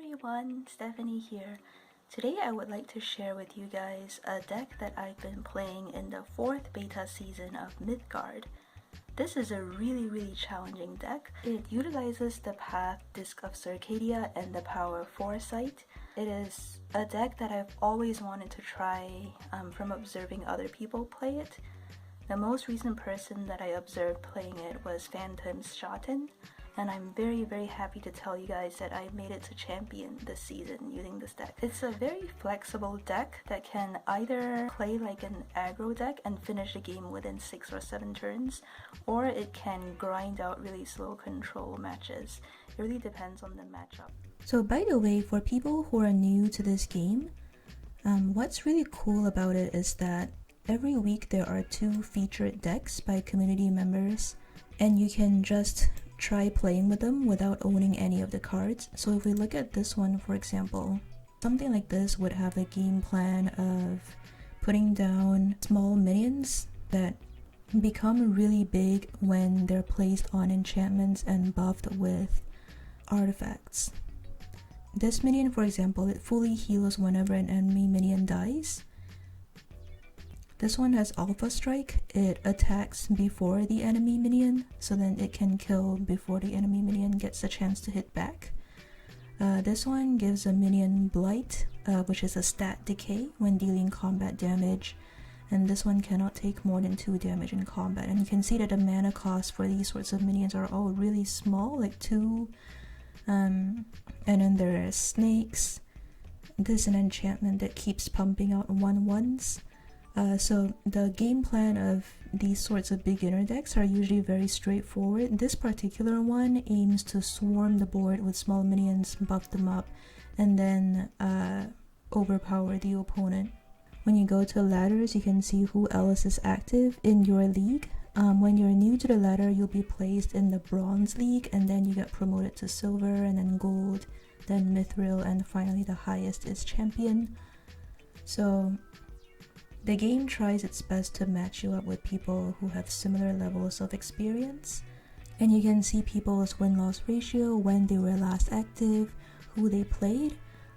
everyone, Stephanie here. Today I would like to share with you guys a deck that I've been playing in the 4th beta season of Mythgard. This is a really challenging deck. It utilizes the path Disc of Circadia and the power Foresight. It is a deck that I've always wanted to try from observing other people play it. The most recent person that I observed playing it was Phantom's Shotten, and I'm very happy to tell you guys that I made it to champion this season using this deck. It's a very flexible deck that can either play like an aggro deck and finish the game within 6 or 7 turns, or it can grind out really slow control matches. It really depends on the matchup. So by the way, for people who are new to this game, what's really cool about it is that every week there are 2 featured decks by community members, and you can just try playing with them without owning any of the cards. So if we look at this one, for example, something like this would have a game plan of putting down small minions that become really big when they're placed on enchantments and buffed with artifacts. This minion, for example, it fully heals whenever an enemy minion dies. This one has Alpha Strike. It attacks before the enemy minion, so then it can kill before the enemy minion gets a chance to hit back. This one gives a minion Blight, which is a stat decay when dealing combat damage, and this one cannot take more than 2 damage in combat. And you can see that the mana cost for these sorts of minions are all really small, like 2. And then there are Snakes. This is an enchantment that keeps pumping out 1/1s. So the game plan of these sorts of beginner decks are usually very straightforward. This particular one aims to swarm the board with small minions, buff them up, and then overpower the opponent. When you go to ladders, you can see who else is active in your league. When you're new to the ladder, you'll be placed in the Bronze League, and then you get promoted to Silver, and then Gold, then Mithril, and finally the highest is Champion. So the game tries its best to match you up with people who have similar levels of experience, and you can see people's win-loss ratio, when they were last active, who they played.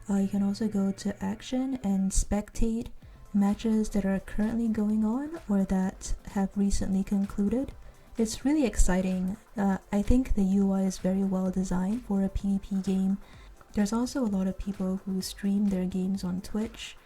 You can also go to action and spectate matches that are currently going on or that have recently concluded. It's really exciting. I think the UI is very well designed for a PvP game. There's also a lot of people who stream their games on Twitch,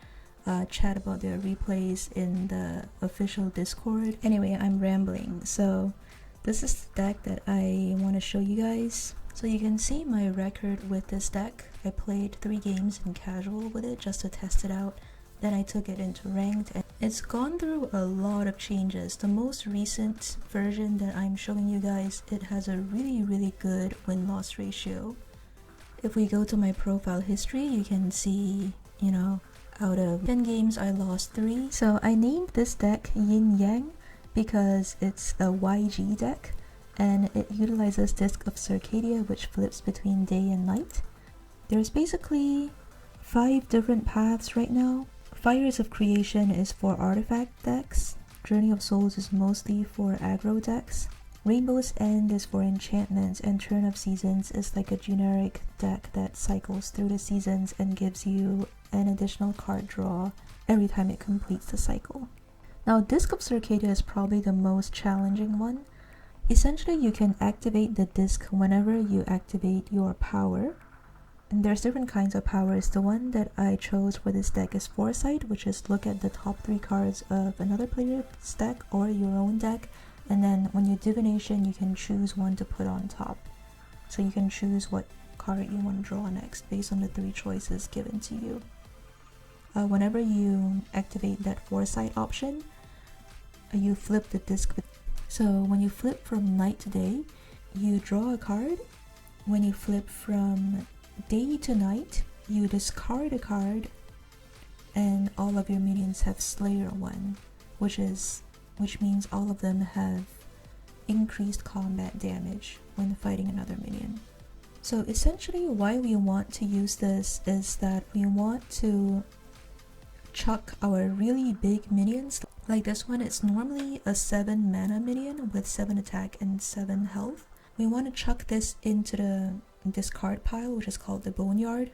chat about their replays in the official Discord. Anyway, I'm rambling. So this is the deck that I want to show you guys. So you can see my record with this deck. I played 3 games in casual with it just to test it out. Then I took it into ranked, and it's gone through a lot of changes. The most recent version that I'm showing you guys, it has a really good win-loss ratio. If we go to my profile history, you can see, out of 10 games, I lost 3. So I named this deck Yin-Yang because it's a YG deck, and it utilizes Disc of Circadia, which flips between day and night. There's basically 5 different paths right now. Fires of Creation is for artifact decks. Journey of Souls is mostly for aggro decks. Rainbow's End is for enchantments, and Turn of Seasons is like a generic deck that cycles through the seasons and gives you an additional card draw every time it completes the cycle. Now, Disc of Circadia is probably the most challenging one. Essentially, you can activate the disc whenever you activate your power. And there's different kinds of powers. The one that I chose for this deck is Foresight, which is look at the top 3 cards of another player's deck or your own deck, and then when you divination, you can choose one to put on top. So you can choose what card you want to draw next based on the 3 choices given to you. Whenever you activate that Foresight option, you flip the disc. So when you flip from night to day, you draw a card. When you flip from day to night, you discard a card, and all of your minions have Slayer 1, which means all of them have increased combat damage when fighting another minion. So essentially why we want to use this is that we want to chuck our really big minions. Like this one, it's normally a 7 mana minion with 7 attack and 7 health. We want to chuck this into the discard pile, which is called the Boneyard.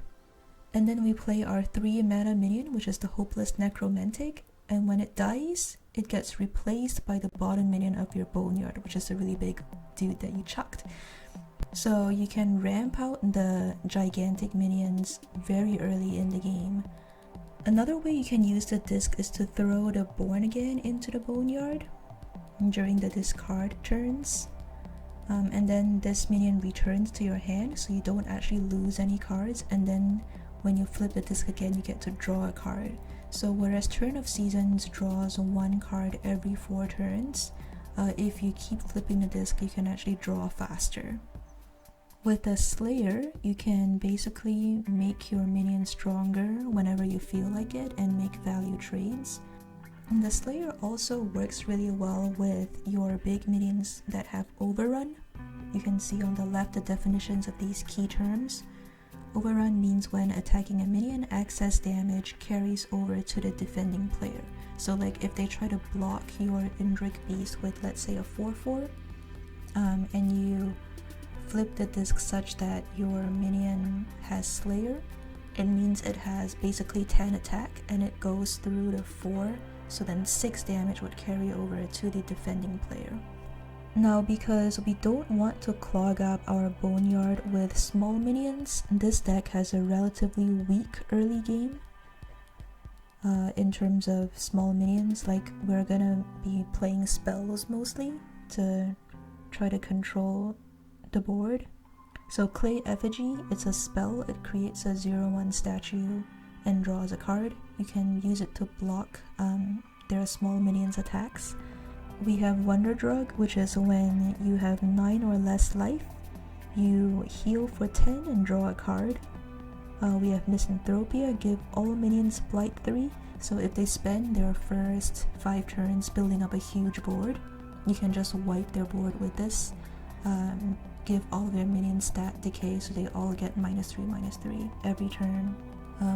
And then we play our 3 mana minion, which is the Hopeless Necromantic, and when it dies, it gets replaced by the bottom minion of your Boneyard, which is a really big dude that you chucked. So you can ramp out the gigantic minions very early in the game. Another way you can use the disc is to throw the Born Again into the Boneyard during the discard turns. And then this minion returns to your hand, so you don't actually lose any cards, and then when you flip the disc again, you get to draw a card. So whereas Turn of Seasons draws 1 card every 4 turns, if you keep flipping the disc, you can actually draw faster. With the Slayer, you can basically make your minion stronger whenever you feel like it and make value trades. And the Slayer also works really well with your big minions that have Overrun. You can see on the left the definitions of these key terms. Overrun means when attacking a minion, excess damage carries over to the defending player. So like if they try to block your Indrik Beast with, let's say, a 4/4, and you flip the disc such that your minion has Slayer, it means it has basically 10 attack and it goes through the 4, so then 6 damage would carry over to the defending player. Now, because we don't want to clog up our Boneyard with small minions, this deck has a relatively weak early game in terms of small minions. Like, we're gonna be playing spells mostly to try to control the board. So Clay Effigy, it's a spell. It creates a 0/1 statue and draws a card. You can use it to block their small minions' attacks. We have Wonder Drug, which is when you have 9 or less life, you heal for 10 and draw a card. We have Misanthropia, give all minions Blight 3, so if they spend their first 5 turns building up a huge board, you can just wipe their board with this. Give all of their minions stat decay, so they all get -3/-3 every turn.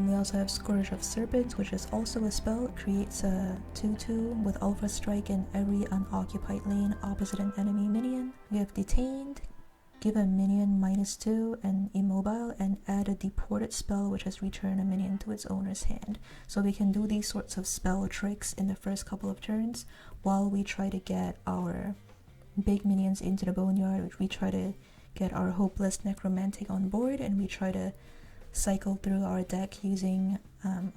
We also have Scourge of Serpents, which is also a spell. It creates a 2/2 with Alpha Strike in every unoccupied lane opposite an enemy minion. We have Detained, give a minion -2 and immobile, and add a Deported spell, which has returned a minion to its owner's hand. So we can do these sorts of spell tricks in the first couple of turns while we try to get our big minions into the Boneyard, which we try to get our Hopeless Necromantic on board, and we try to cycle through our deck using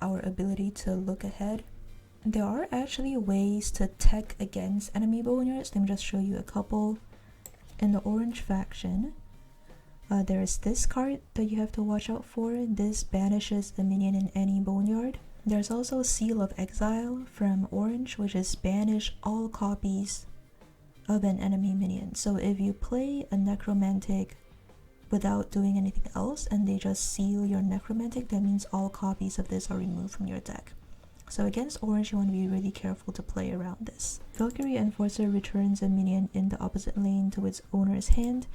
our ability to look ahead. There are actually ways to tech against enemy Boneyards. Let me just show you a couple. In the orange faction, there is this card that you have to watch out for. This banishes a minion in any Boneyard. There's also Seal of Exile from orange, which is banish all copies of an enemy minion. So if you play a Necromantic without doing anything else and they just seal your Necromantic, that means all copies of this are removed from your deck. So against orange, you want to be really careful to play around this. Valkyrie Enforcer returns a minion in the opposite lane to its owner's hand,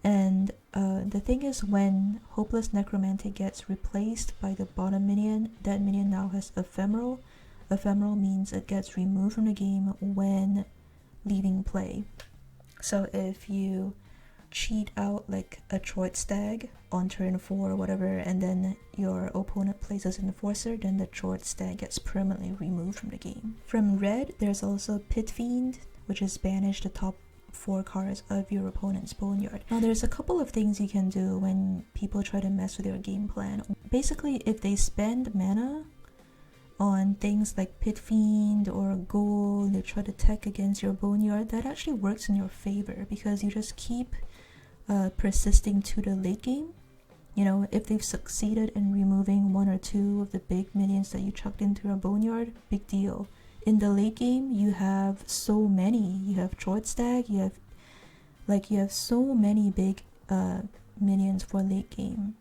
and the thing is, when Hopeless Necromantic gets replaced by the bottom minion, that minion now has Ephemeral. Ephemeral means it gets removed from the game when leaving play. So if you cheat out like a Troid Stag on turn 4 or whatever, and then your opponent places an Enforcer, then the Troid Stag gets permanently removed from the game. From red, there's also Pit Fiend, which is banish the top 4 cards of your opponent's Boneyard. Now there's a couple of things you can do when people try to mess with your game plan. Basically, if they spend mana on things like Pit Fiend or Gold, they try to tech against your Boneyard, that actually works in your favor because you just keep persisting to the late game. You know, if they've succeeded in removing 1 or 2 of the big minions that you chucked into your Boneyard, big deal. In the late game, you have so many. You have Troid Stag, you have so many big minions for late game.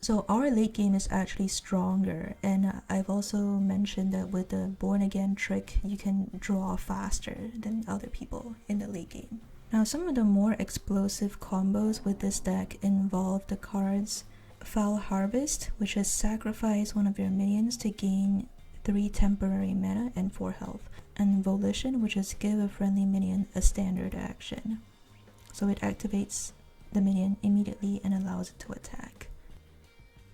So our late game is actually stronger, and I've also mentioned that with the Born Again trick, you can draw faster than other people in the late game. Now, some of the more explosive combos with this deck involve the cards Foul Harvest, which is sacrifice one of your minions to gain 3 temporary mana and 4 health, and Volition, which is give a friendly minion a standard action. So it activates the minion immediately and allows it to attack.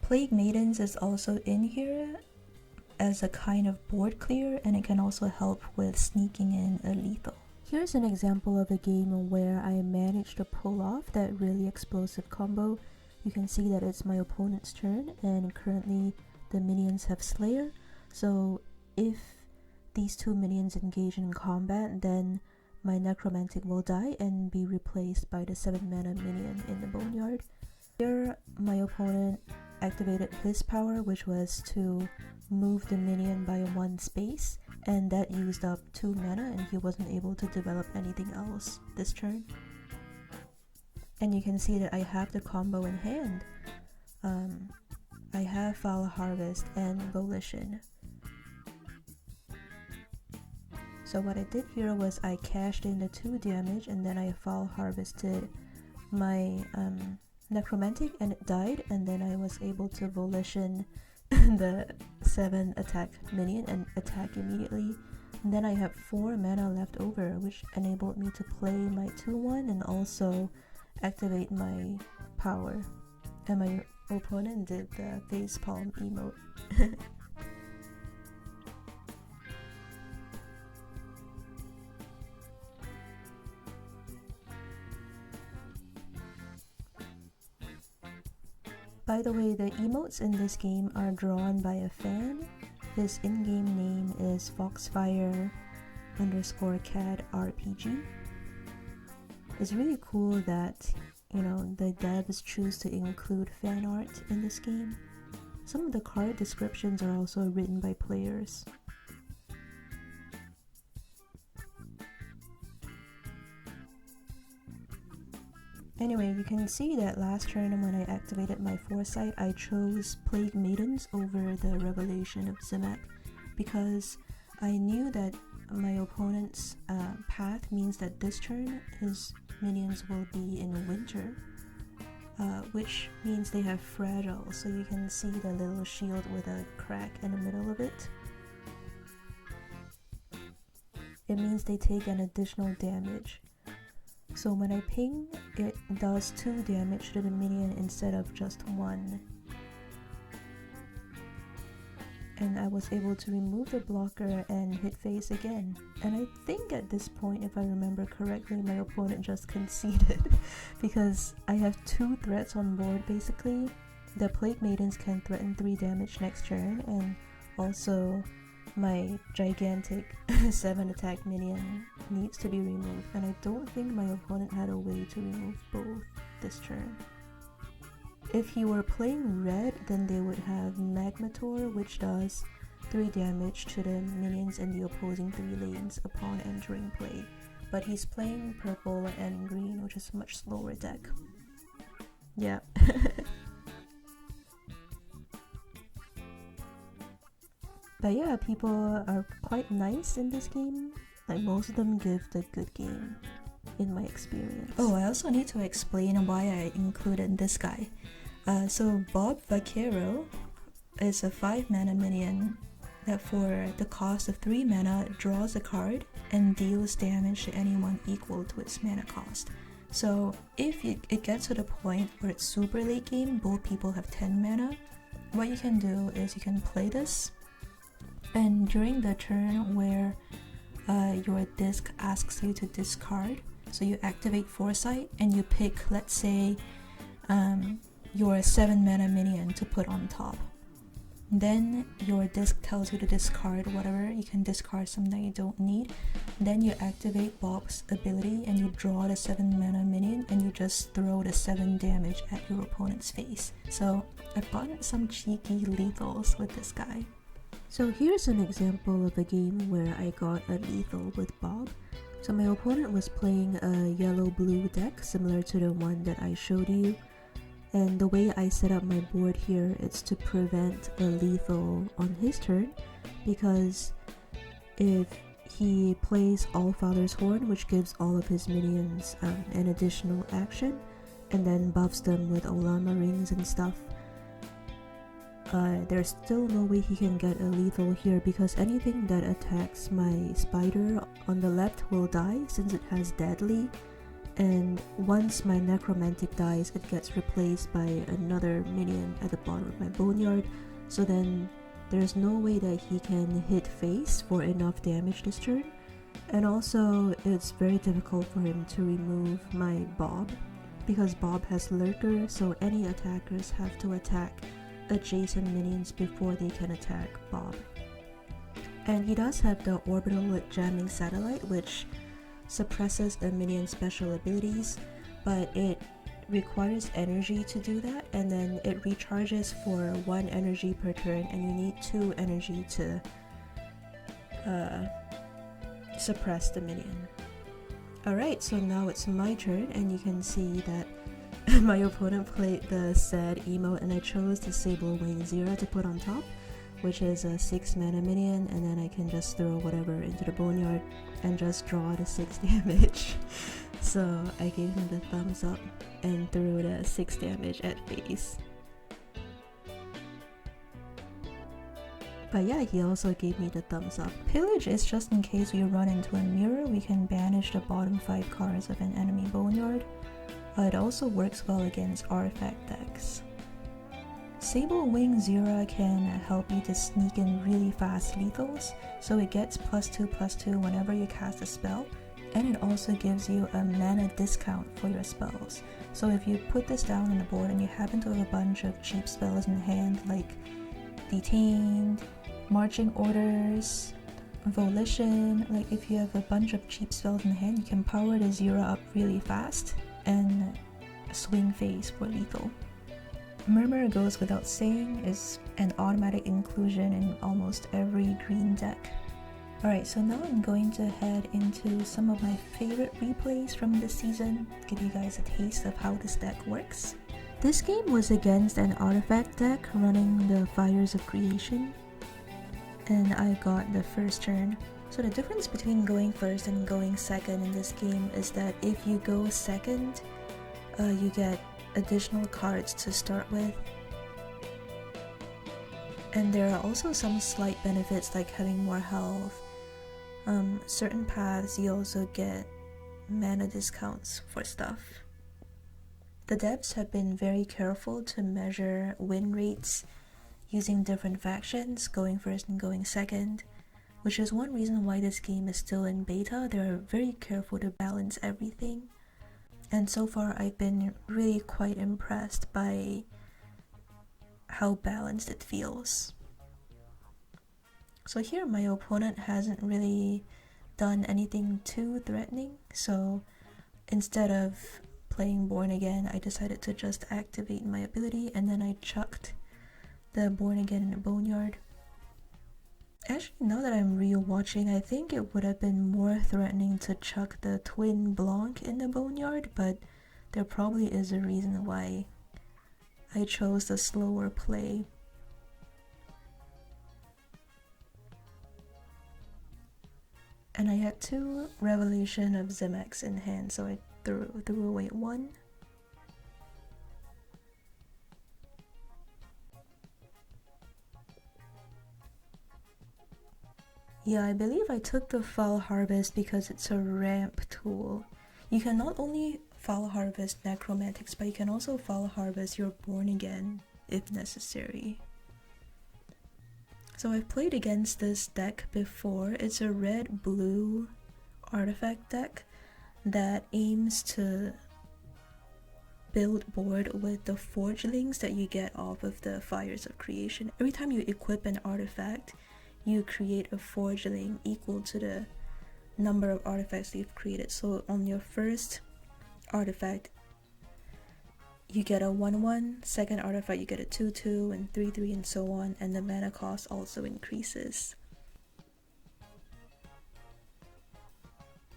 Plague Maidens is also in here as a kind of board clear, and it can also help with sneaking in a lethal. Here's an example of a game where I managed to pull off that really explosive combo. You can see that it's my opponent's turn, and currently the minions have Slayer, so if these two minions engage in combat, then my Necromantic will die and be replaced by the 7 mana minion in the Boneyard. Here, my opponent activated his power, which was to move the minion by 1 space, and that used up 2 mana, and he wasn't able to develop anything else this turn. And you can see that I have the combo in hand. I have Foul Harvest and Volition. So what I did here was I cashed in the 2 damage, and then I Foul Harvested my Necromantic, and it died, and then I was able to Volition the 7 attack minion and attack immediately. And then I have 4 mana left over, which enabled me to play my 2/1 and also activate my power. And my opponent did the facepalm emote. By the way, the emotes in this game are drawn by a fan. His in-game name is Foxfire_CAD RPG. It's really cool that, you know, the devs choose to include fan art in this game. Some of the card descriptions are also written by players. Anyway, you can see that last turn when I activated my Foresight, I chose Plague Maidens over the Revelation of Zemek because I knew that my opponent's path means that this turn his minions will be in winter, which means they have Fragile, so you can see the little shield with a crack in the middle of it. It means they take an additional damage. So when I ping, it does 2 damage to the minion instead of just 1. And I was able to remove the blocker and hit face again. And I think at this point, if I remember correctly, my opponent just conceded because I have 2 threats on board basically. The Plague Maidens can threaten 3 damage next turn, and also my gigantic 7 attack minion needs to be removed, and I don't think my opponent had a way to remove both this turn. If he were playing red, then they would have Magmator, which does 3 damage to the minions in the opposing 3 lanes upon entering play. But he's playing purple and green, which is a much slower deck. Yeah. But yeah, people are quite nice in this game. Like, most of them give the good game, in my experience. Oh, I also need to explain why I included this guy. So Bob Vaquero is a 5 mana minion that for the cost of 3 mana draws a card and deals damage to anyone equal to its mana cost. So if it gets to the point where it's super late game, both people have 10 mana, what you can do is you can play this, and during the turn where your disc asks you to discard, so you activate Foresight and you pick, let's say, your 7 mana minion to put on top. Then your disc tells you to discard whatever. You can discard something you don't need. Then you activate Bob's ability and you draw the 7 mana minion and you just throw the 7 damage at your opponent's face. So I've gotten some cheeky lethals with this guy. So here's an example of a game where I got a lethal with Bob. So my opponent was playing a yellow-blue deck similar to the one that I showed you. And the way I set up my board here is to prevent a lethal on his turn, because if he plays Allfather's Horn, which gives all of his minions an additional action, and then buffs them with Olama rings and stuff, there's still no way he can get a lethal here, because anything that attacks my spider on the left will die since it has deadly, and once my Necromantic dies, it gets replaced by another minion at the bottom of my boneyard, so then there's no way that he can hit face for enough damage this turn. And also, it's very difficult for him to remove my Bob, because Bob has Lurker, so any attackers have to attack adjacent minions before they can attack Bob. And he does have the Orbital Jamming Satellite, which suppresses a minion's special abilities, but it requires energy to do that, and then it recharges for 1 energy per turn, and you need 2 energy to suppress the minion. Alright, so now it's my turn, and you can see that my opponent played the sad emote, and I chose the Sable Wing Zero to put on top, which is a 6 mana minion, and then I can just throw whatever into the boneyard and just draw the 6 damage. So I gave him the thumbs up and threw the 6 damage at face. But yeah, he also gave me the thumbs up. Pillage is just in case we run into a mirror, we can banish the bottom 5 cards of an enemy boneyard. It also works well against artifact decks. Sable Wing Zero can help you to sneak in really fast lethals, so it gets +2/+2 whenever you cast a spell, and it also gives you a mana discount for your spells. So if you put this down on the board and you happen to have a bunch of cheap spells in hand like Detained, Marching Orders, Volition, like if you have a bunch of cheap spells in hand, you can power the Zero up really fast and swing face for lethal. Murmur goes without saying, is an automatic inclusion in almost every green deck. Alright, so now I'm going to head into some of my favorite replays from this season, give you guys a taste of how this deck works. This game was against an artifact deck running the Fires of Creation, and I got the first turn. So the difference between going first and going second in this game is that if you go second, you get additional cards to start with. And there are also some slight benefits like having more health. Certain paths you also get mana discounts for stuff. The devs have been very careful to measure win rates using different factions, going first and going second, which is one reason why this game is still in beta. They're very careful to balance everything. And so far I've been really quite impressed by how balanced it feels. So here my opponent hasn't really done anything too threatening, so instead of playing Born Again, I decided to just activate my ability, and then I chucked the Born Again in the boneyard. Actually, now that I'm re-watching, I think it would have been more threatening to chuck the Twin Blanc in the boneyard, but there probably is a reason why I chose the slower play. And I had 2 Revelation of Zemex in hand, so I threw away 1. Yeah, I believe I took the Foul Harvest because it's a ramp tool. You can not only Foul Harvest Necromantics, but you can also Foul Harvest your Born Again if necessary. So I've played against this deck before. It's a red-blue artifact deck that aims to build board with the forgelings that you get off of the Fires of Creation. Every time you equip an artifact, you create a forgeling equal to the number of artifacts you've created. So on your first artifact, you get a 1/1, second artifact you get a 2/2, and 3/3, and so on, and the mana cost also increases.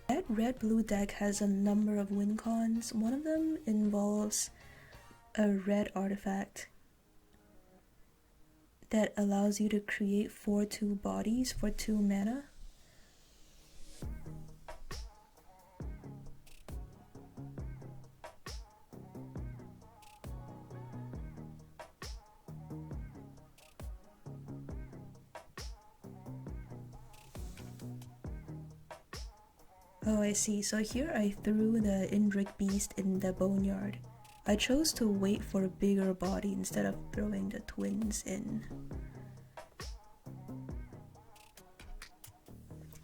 That red-blue deck has a number of win cons. One of them involves a red artifact that allows you to create 4/2 bodies for 2 mana. Oh, I see. So here I threw the Indrik Beast in the Boneyard. I chose to wait for a bigger body instead of throwing the twins in.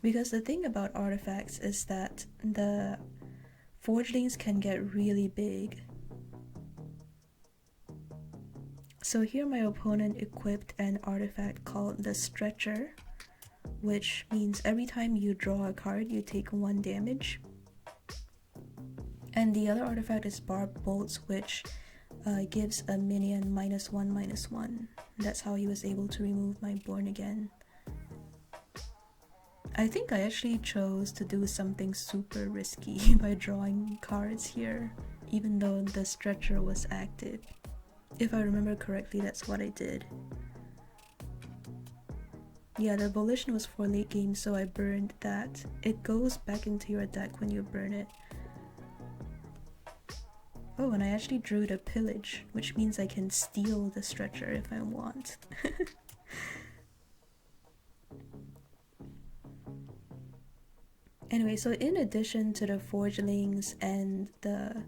Because the thing about artifacts is that the forgelings can get really big. So here my opponent equipped an artifact called the Stretcher, which means every time you draw a card you take 1 damage. And the other artifact is Barbed Bolts, which gives a minion -1/-1. That's how he was able to remove my Born Again. I think I actually chose to do something super risky by drawing cards here, even though the Stretcher was active. If I remember correctly, that's what I did. Yeah, the Volition was for late game, so I burned that. It goes back into your deck when you burn it. Oh, and I actually drew the Pillage, which means I can steal the Stretcher if I want. Anyway, so in addition to the Forgelings and the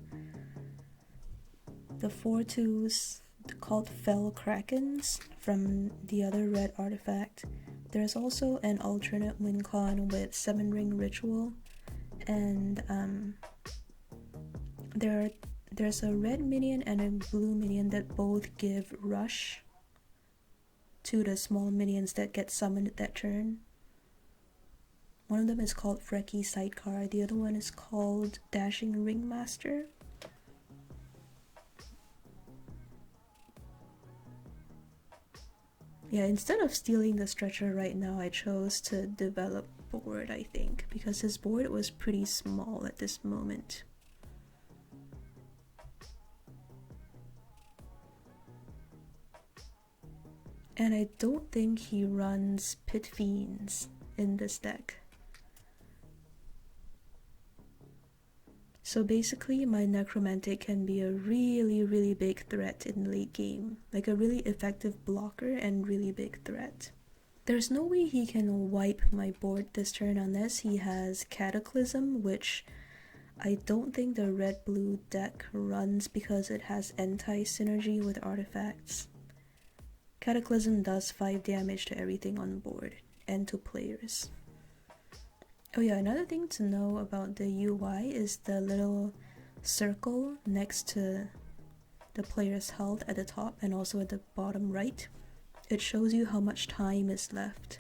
4/2s called Fell Krakens from the other red artifact, there's also an alternate win con with 7-ring Ritual, and there's a red minion and a blue minion that both give Rush to the small minions that get summoned that turn. One of them is called Frecky Sidecar, the other one is called Dashing Ringmaster. Yeah, instead of stealing the Stretcher right now, I chose to develop board, I think, because his board was pretty small at this moment. And I don't think he runs Pit Fiends in this deck. So basically my Necromantic can be a really big threat in late game, like a really effective blocker and really big threat. There's no way he can wipe my board this turn unless he has Cataclysm, which I don't think the red-blue deck runs because it has anti-synergy with artifacts. Cataclysm does 5 damage to everything on board and to players. Oh yeah, another thing to know about the UI is the little circle next to the player's health at the top and also at the bottom right. It shows you how much time is left.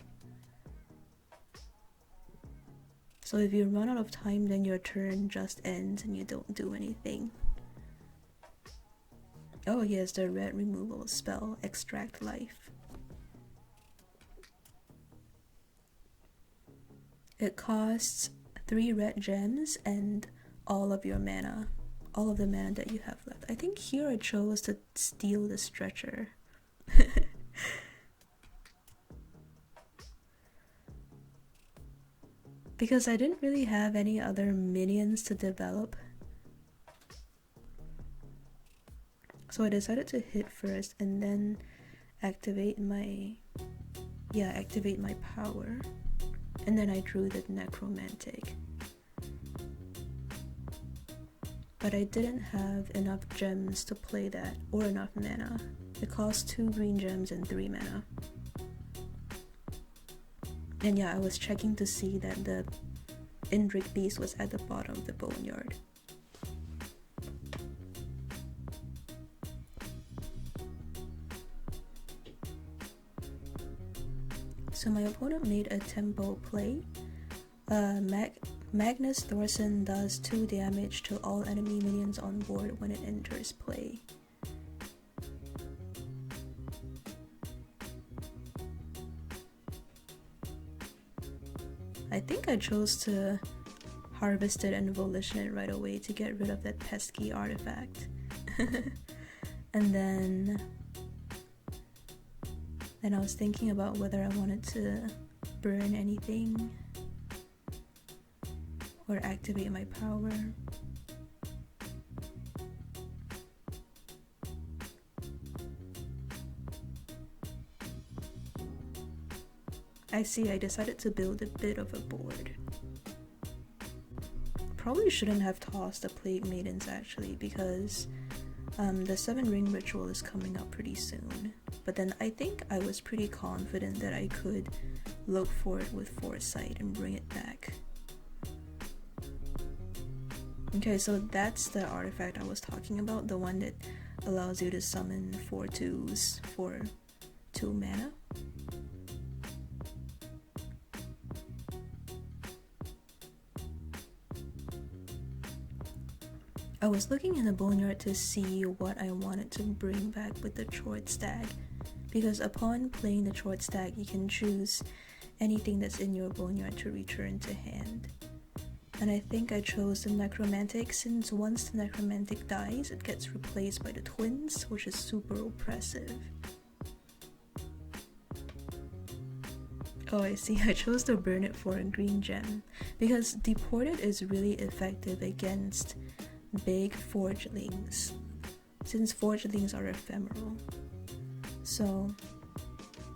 So if you run out of time, then your turn just ends and you don't do anything. Oh yes, the red removal spell, Extract Life. It costs 3 red gems and all of your mana. All of the mana that you have left. I think here I chose to steal the Stretcher. Because I didn't really have any other minions to develop. So I decided to hit first and then activate my power. And then I drew the Necromantic. But I didn't have enough gems to play that, or enough mana. It cost 2 green gems and 3 mana. And yeah, I was checking to see that the Indrik Beast was at the bottom of the Boneyard. So my opponent made a tempo play. Magnus Thorson does 2 damage to all enemy minions on board when it enters play. I think I chose to harvest it and volition it right away to get rid of that pesky artifact. And then I was thinking about whether I wanted to burn anything or activate my power. I see, I decided to build a bit of a board. probably shouldn't have tossed the Plague Maidens actually, because the 7-ring ritual is coming up pretty soon. But then I think I was pretty confident that I could look for it with Foresight and bring it back. Okay, so that's the artifact I was talking about, the one that allows you to summon 4/2s for 2 mana. I was looking in the boneyard to see what I wanted to bring back with the Short Stag, because upon playing the Short Stag you can choose anything that's in your boneyard to return to hand. And I think I chose the Necromantic, since once the Necromantic dies it gets replaced by the twins, which is super oppressive. Oh, I see, I chose to burn it for a green gem, because Deported is really effective against big forgelings, since forgelings are ephemeral. So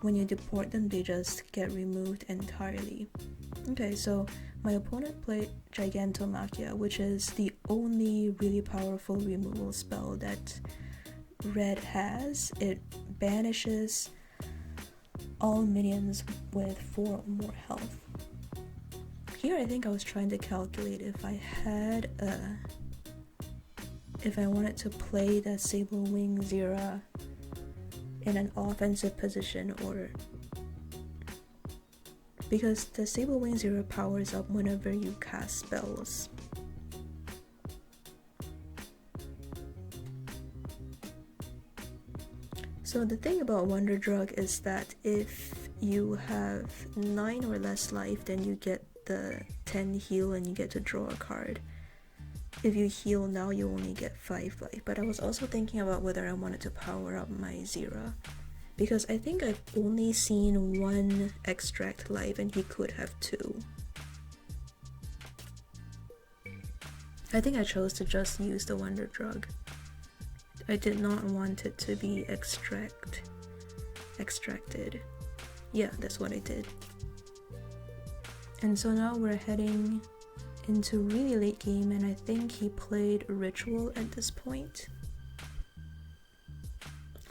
when you deport them they just get removed entirely. Okay, so my opponent played Gigantomachia, which is the only really powerful removal spell that red has. It banishes all minions with 4 or more health. Here I think I was trying to calculate if I wanted to play the Sable Wing Zera in an offensive position, or because the Sable Wing Zera powers up whenever you cast spells. So the thing about Wonder Drug is that if you have 9 or less life, then you get the 10 heal and you get to draw a card. If you heal now, you only get 5 life. But I was also thinking about whether I wanted to power up my Zera, because I think I've only seen 1 extract life and he could have 2. I think I chose to just use the Wonder Drug. I did not want it to be extracted. Yeah, that's what I did. And so now we're heading into really late game, and I think he played Ritual at this point.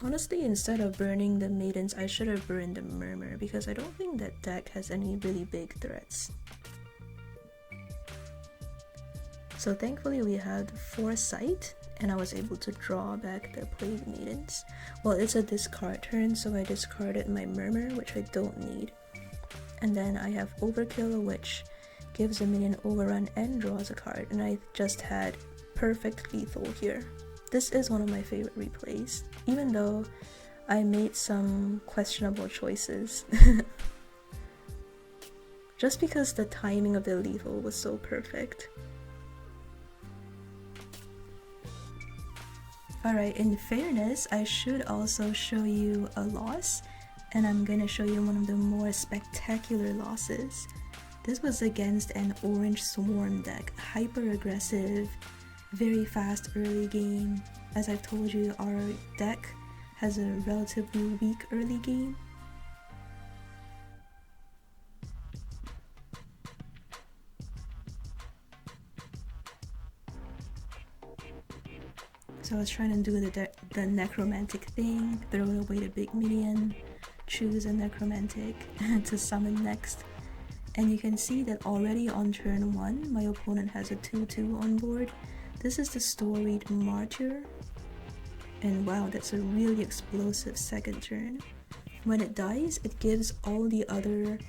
Honestly, instead of burning the Maidens, I should have burned the Murmur, because I don't think that deck has any really big threats. So thankfully we had Foresight, and I was able to draw back the Plague Maidens. Well, it's a discard turn, so I discarded my Murmur, which I don't need. And then I have Overkill, which gives a minion overrun and draws a card, and I just had perfect lethal here. This is one of my favorite replays, even though I made some questionable choices. Just because the timing of the lethal was so perfect. Alright, in fairness, I should also show you a loss, and I'm gonna show you one of the more spectacular losses. This was against an Orange Swarm deck, hyper aggressive, very fast early game. As I've told you, our deck has a relatively weak early game. So I was trying to do the necromantic thing, throw away the big minion, choose a necromantic to summon next. And you can see that already on turn 1, my opponent has a 2/2 on board. This is the storied Martyr. And wow, that's a really explosive second turn. When it dies, it gives all the other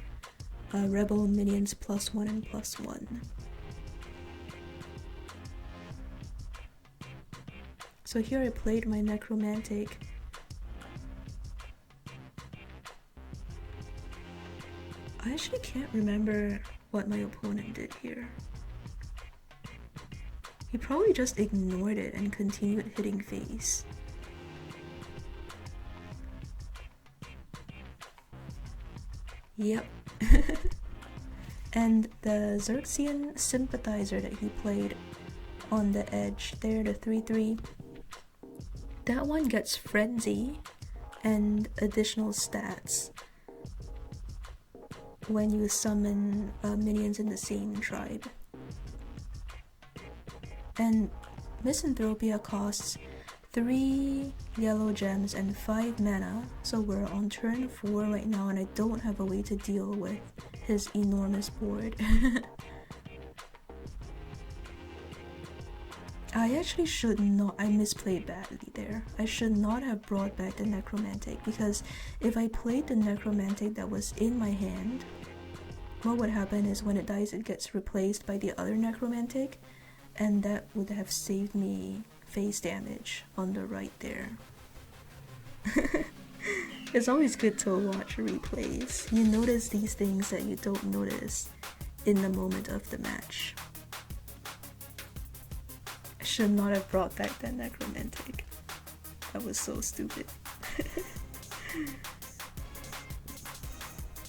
rebel minions +1 and +1. So here I played my necromantic. I actually can't remember what my opponent did here. He probably just ignored it and continued hitting face. Yep. And the Xerxian Sympathizer that he played on the edge there, the 3/3, that one gets Frenzy and additional stats when you summon minions in the same tribe. And Misanthropia costs 3 yellow gems and 5 mana, so we're on turn 4 right now and I don't have a way to deal with his enormous board. I actually should not, I misplayed badly there. I should not have brought back the Necromantic, because if I played the Necromantic that was in my hand, what would happen is when it dies it gets replaced by the other Necromantic, and that would have saved me face damage on the right there. It's always good to watch replays. You notice these things that you don't notice in the moment of the match. I should not have brought back that Necromantic. That was so stupid.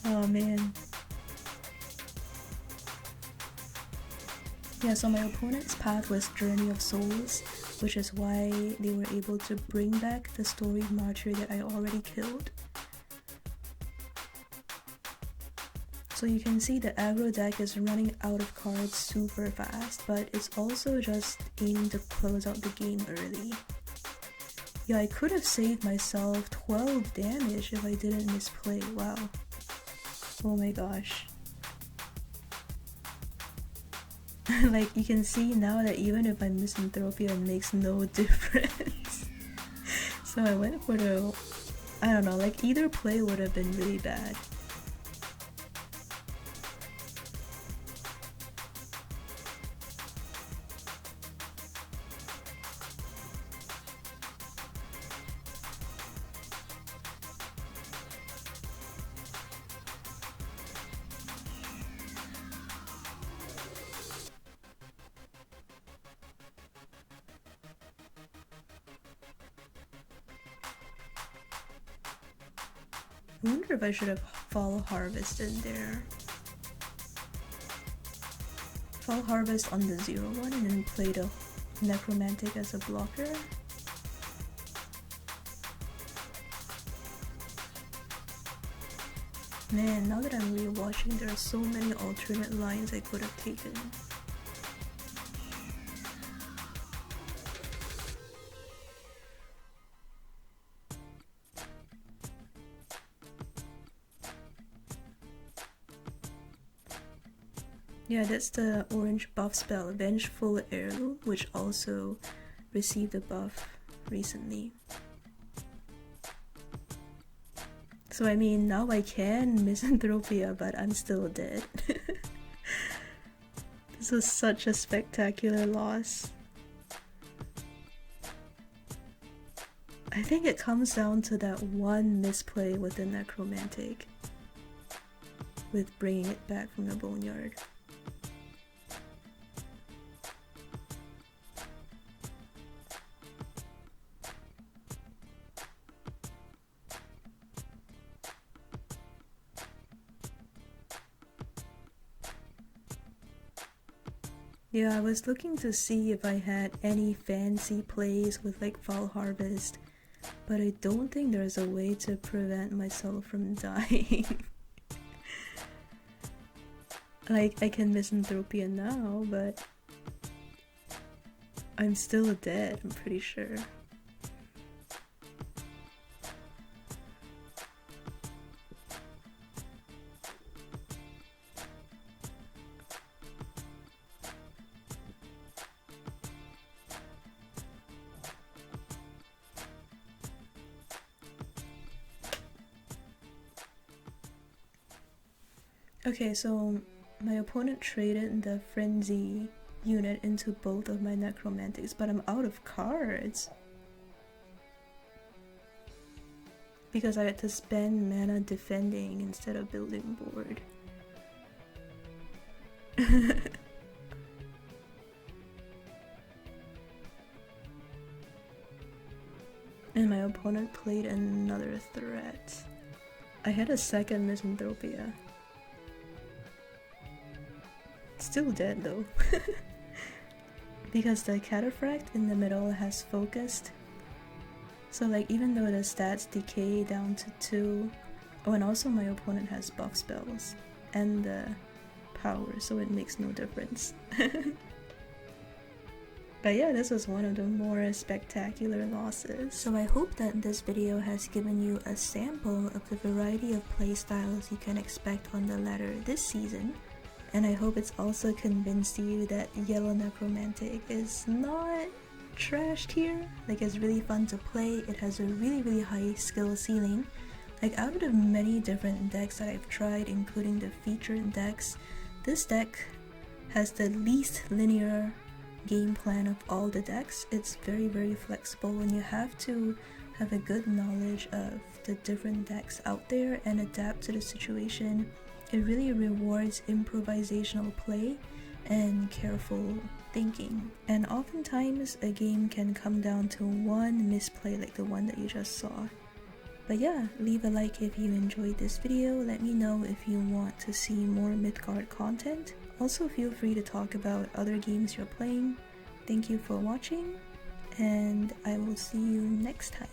Oh man. Yeah, so my opponent's path was Journey of Souls, which is why they were able to bring back the Storied Martyr that I already killed. So you can see the aggro deck is running out of cards super fast, but it's also just aiming to close out the game early. Yeah, I could have saved myself 12 damage if I didn't misplay. Wow. Oh my gosh. Like, you can see now that even if I Misanthropia, it makes no difference. So I went for the, I don't know, like either play would have been really bad. I wonder if I should have Fall Harvest in there. Fall Harvest on the 0-1 and then play the Necromantic as a blocker. Man, now that I'm rewatching, there are so many alternate lines I could have taken. Yeah, that's the orange buff spell, Vengeful Heirloom, which also received a buff recently. So I mean, now I can Misanthropia, but I'm still dead. This was such a spectacular loss. I think it comes down to that one misplay with the Necromantic, with bringing it back from the Boneyard. Yeah, I was looking to see if I had any fancy plays with like Fall Harvest, but I don't think there's a way to prevent myself from dying. Like, I can Misanthropia now, but I'm still dead, I'm pretty sure. Okay, so my opponent traded the Frenzy unit into both of my Necromantics, but I'm out of cards. Because I had to spend mana defending instead of building board. And my opponent played another threat. I had a second Misanthropia. Still dead though. Because the Cataphract in the middle has focused. So like, even though the stats decay down to 2, oh, and also my opponent has buff spells and the power, so it makes no difference. But yeah, this was one of the more spectacular losses. So I hope that this video has given you a sample of the variety of playstyles you can expect on the ladder this season. And I hope it's also convinced you that yellow Necromantic is not trashed here. Like, it's really fun to play, it has a really high skill ceiling. Like, out of the many different decks that I've tried, including the featured decks, this deck has the least linear game plan of all the decks. It's very flexible, and you have to have a good knowledge of the different decks out there and adapt to the situation. It really rewards improvisational play and careful thinking. And oftentimes a game can come down to one misplay like the one that you just saw. But yeah, leave a like if you enjoyed this video. Let me know if you want to see more Mythgard content. Also feel free to talk about other games you're playing. Thank you for watching, and I will see you next time.